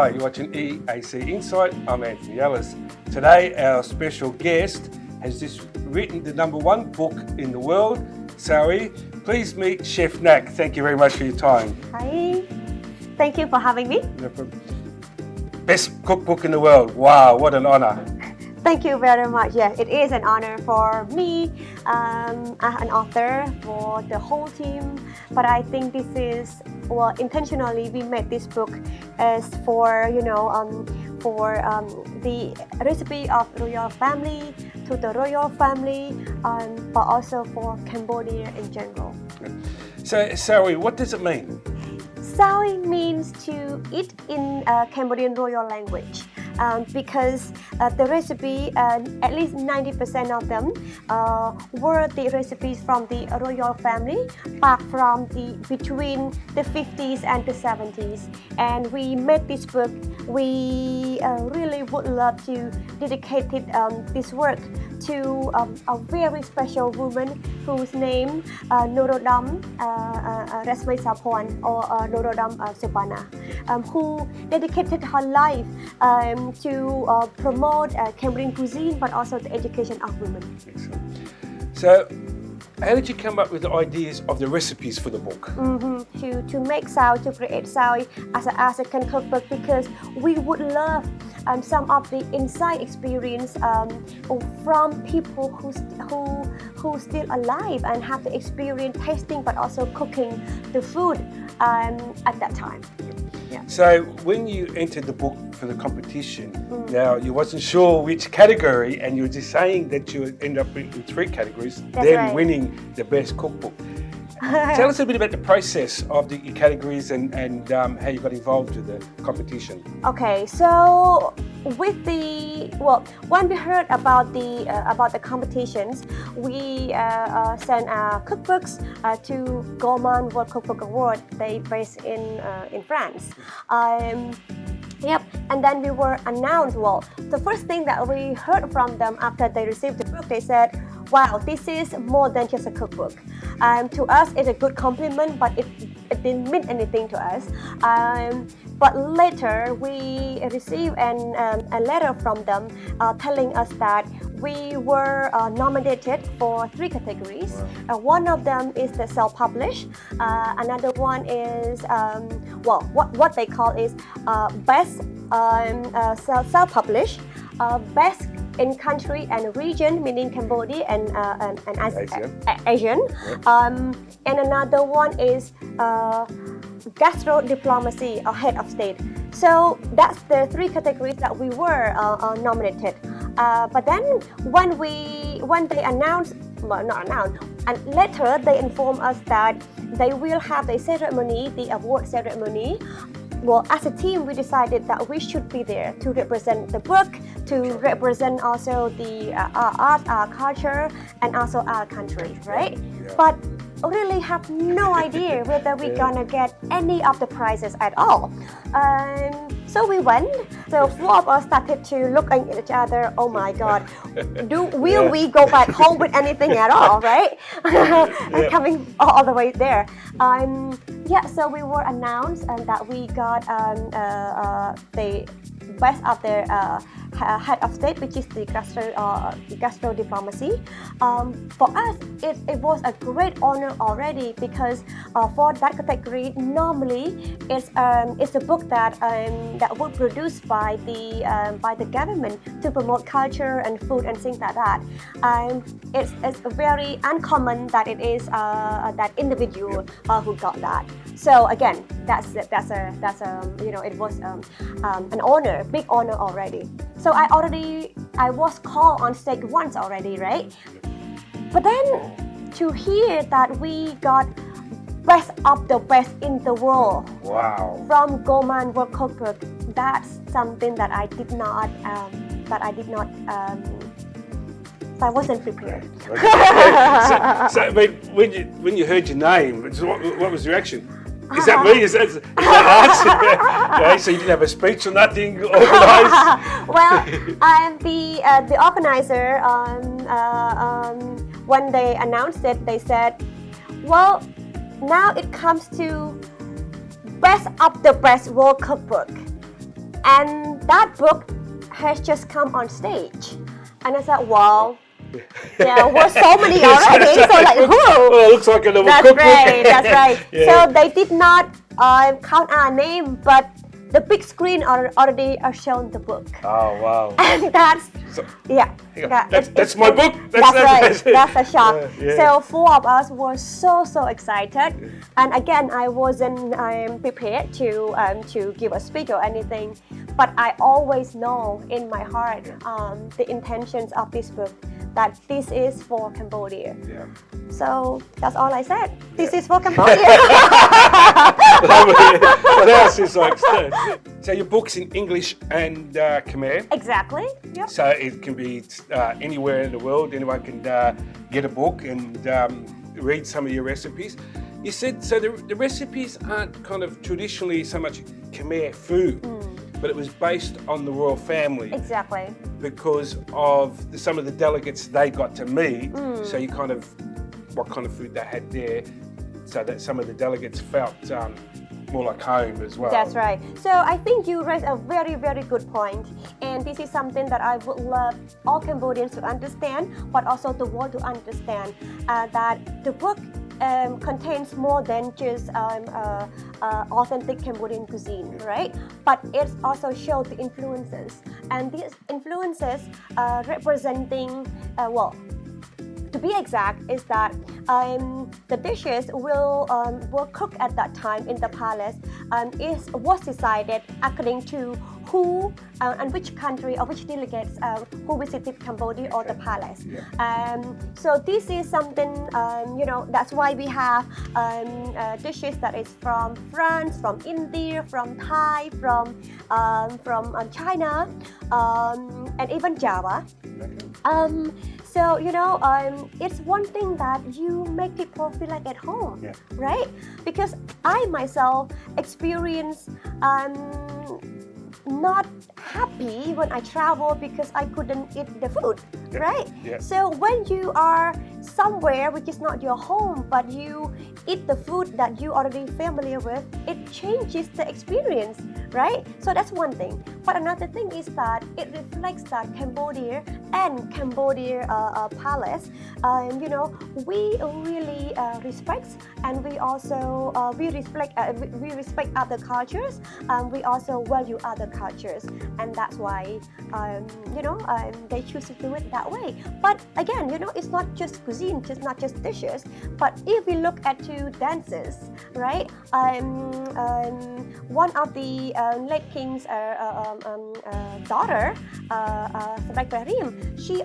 Hi, you're watching EAC Insight. I'm Anthony Ellis. Today, our special guest has just written the #1 book in the world. Sally, please meet Chef Nak. Thank you very much for your time. Hi, thank you for having me. No problem. Best cookbook in the world. Wow, what an honor. Thank you very much. Yeah, it is an honor for me, an author, for the whole team. But I think this is, well, intentionally we made this book as for, the recipe of royal family, to the royal family, but also for Cambodia in general. So, Sally, what does it mean? Sawi means to eat in Cambodian royal language. Because the recipe, at least 90% of them were the recipes from the royal family back from between the 50s and the 70s. And we made this book. We really would love to dedicate this work to a very special woman whose name Norodom Resmay Sapon or Norodom Subana, who dedicated her life to promote Cambodian cuisine, but also the education of women. Excellent. So, how did you come up with the ideas of the recipes for the book? To make Sawi, to create Sawi as a second cookbook, because we would love some of the inside experience from people who still alive and have the experience tasting, but also cooking the food at that time. Yeah. So when you entered the book for the competition, now you wasn't sure which category, and you were just saying that you would end up in 3 categories, That's then right. winning the best cookbook. Tell us a bit about the process of the categories and how you got involved with the competition. Okay, so with when we heard about the competitions, we sent cookbooks to Gourmand World Cookbook Award. They based in France. Yep, and then we were announced. Well, the first thing that we heard from them after they received the book, they said, "Wow, this is more than just a cookbook." To us, it's a good compliment, but it didn't mean anything to us. But later, we received a letter from them telling us that we were nominated for 3 categories. Wow. One of them is the self-published. Another one is, what they call is best self-published, best in country and region, meaning Cambodia and Asian. And another one is gastro diplomacy or head of state. So that's the 3 categories that we were nominated. But then when they announced, well, not announced, and later they informed us that they will have the ceremony, the award ceremony. Well, as a team, we decided that we should be there to represent the book, to represent also our art, our culture, and also our country, right? Yeah. But really have no idea whether we're gonna get any of the prizes at all. So we went. So 4 of us started to look at each other. Oh my God, will we go back home with anything at all, right? Coming all the way there. So we were announced that we got the best of the head of state, which is the gastro diplomacy. For us, it was a great honor already, because for that category, normally it's a book that was produced by the government to promote culture and food and things like that. It's very uncommon that it is that individual who got that. So again, that's it was an honor, big honor already. So I was called on stage once already, right? But then to hear that we got best of the best in the world, wow, from Gourmand World Cookbook, that's something that I wasn't prepared. So I mean, when you heard your name, what was your reaction? Is that me? Is that us? Okay, so you didn't have a speech or nothing organised? Well, the organizer, when they announced it, they said, well, now it comes to best of the best World Cookbook. And that book has just come on stage. And I said, wow. There were so many already, so like, whoa. Oh, it looks like another That's cookbook. right, that's right. Yeah. So they did not count our name, but the big screen already shown the book. Oh, wow. And that's, So, yeah. that's my book. That's right, that's a shock. Yeah. So 4 of us were so excited. And again, I wasn't prepared to give a speech or anything. But I always know in my heart the intentions of this book, that this is for Cambodia. Yeah. So that's all I said. This is for Cambodia. What else is like? So your book's in English and Khmer. Exactly. Yep. So it can be anywhere in the world. Anyone can get a book and read some of your recipes. You said so. The recipes aren't kind of traditionally so much Khmer food, but it was based on the royal family. Exactly. Because of some of the delegates they got to meet. So you kind of what kind of food they had there, so that some of the delegates felt more like home as well. That's right. So I think you raised a very good point, and this is something that I would love all Cambodians to understand, but also the world to understand, that the book contains more than just authentic Cambodian cuisine, right? But it also shows the influences, and these influences representing, well, to be exact, is that the dishes were cooked at that time in the palace was decided according to who and which country or which delegates who visited Cambodia or the palace. So this is something, that's why we have dishes that is from France, from India, from Thai, from China, and even Java. So, it's one thing that you make people feel like at home, right? Because I myself experience not happy when I travel because I couldn't eat the food, right? So when you are somewhere which is not your home, but you eat the food that you already familiar with, it changes the experience, right? So that's one thing. But another thing is that it reflects that Cambodia and Cambodia palace, we really respect, and we also we respect other cultures, and we also value other cultures, and that's why they choose to do it that way. But again, it's not just cuisine, not just dishes, but if we look at two dances, right? One of the late king's daughter, she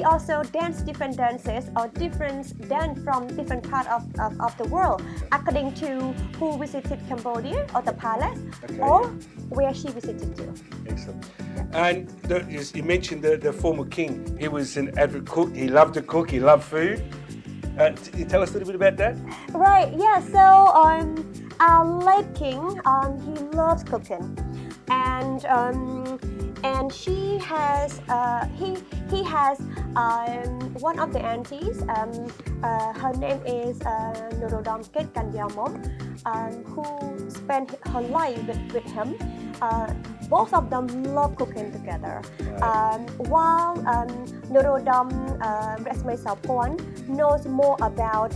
also danced different dances or different dance from different part of the world according to who visited Cambodia or the palace or where she visited to. Excellent. And you mentioned the former king. He was an avid cook. He loved to cook. He loved food. Can you tell us a little bit about that? Right. Yeah. So our late king, he loves cooking, and she has he has one of the aunties. Her name is Norodom Ket Kanyamom, who spent her life with him. Both of them love cooking together. While Norodom Resmay knows more about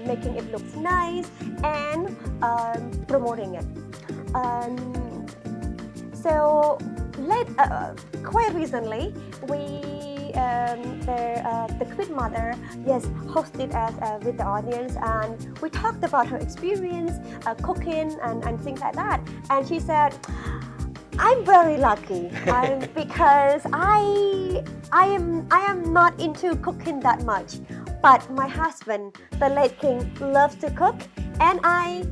making it look nice and promoting it. So quite recently, the Queen Mother hosted us with the audience, and we talked about her experience cooking and things like that. And she said, I'm very lucky because I am not into cooking that much, but my husband, the late king, loves to cook, and I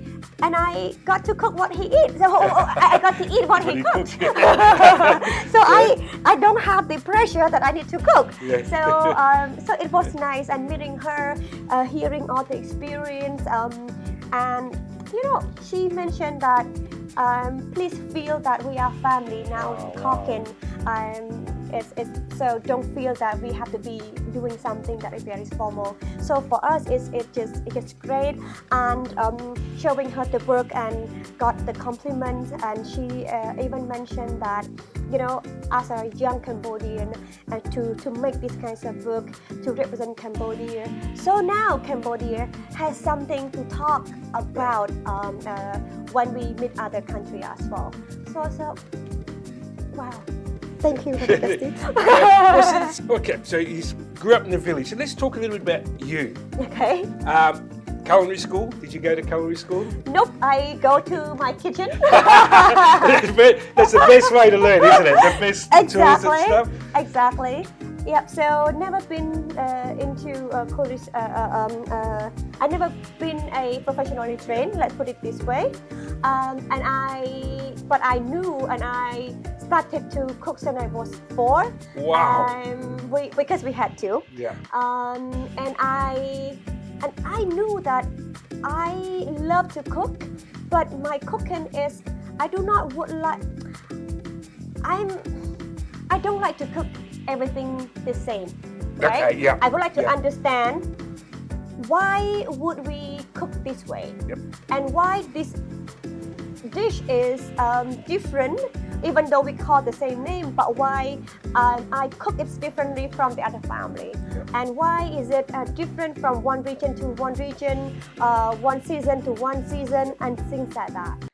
got to cook what he eats. So I got to eat what he cooked. So I don't have the pressure that I need to cook. So it was nice, and meeting her, hearing all the experience, and she mentioned that please feel that we are family now. Talking So don't feel that we have to be doing something that is very formal. So for us, it's just great, and showing her the work and got the compliments, and she even mentioned that, you know, as a young Cambodian, and to make this kinds of work to represent Cambodia. So now Cambodia has something to talk about when we meet other countries as well. So wow. Thank you for the question. Okay, so you grew up in the village. So let's talk a little bit about you. Okay. Culinary school? Did you go to culinary school? Nope, I go to my kitchen. That's the best way to learn, isn't it? The best tools and stuff. Exactly. Yep. So never been into culinary. I never been a professionally trained. Let's put it this way. But I knew, and I started to cook since I was 4. Wow. Because we had to. Yeah. And I knew that I love to cook, but my cooking is I don't like to cook everything the same. Right? Okay, yeah. I would like to understand why would we cook this way, and why this dish is different, even though we call the same name, but why I cook it differently from the other family, and why is it different from one region to one region, one season to one season, and things like that.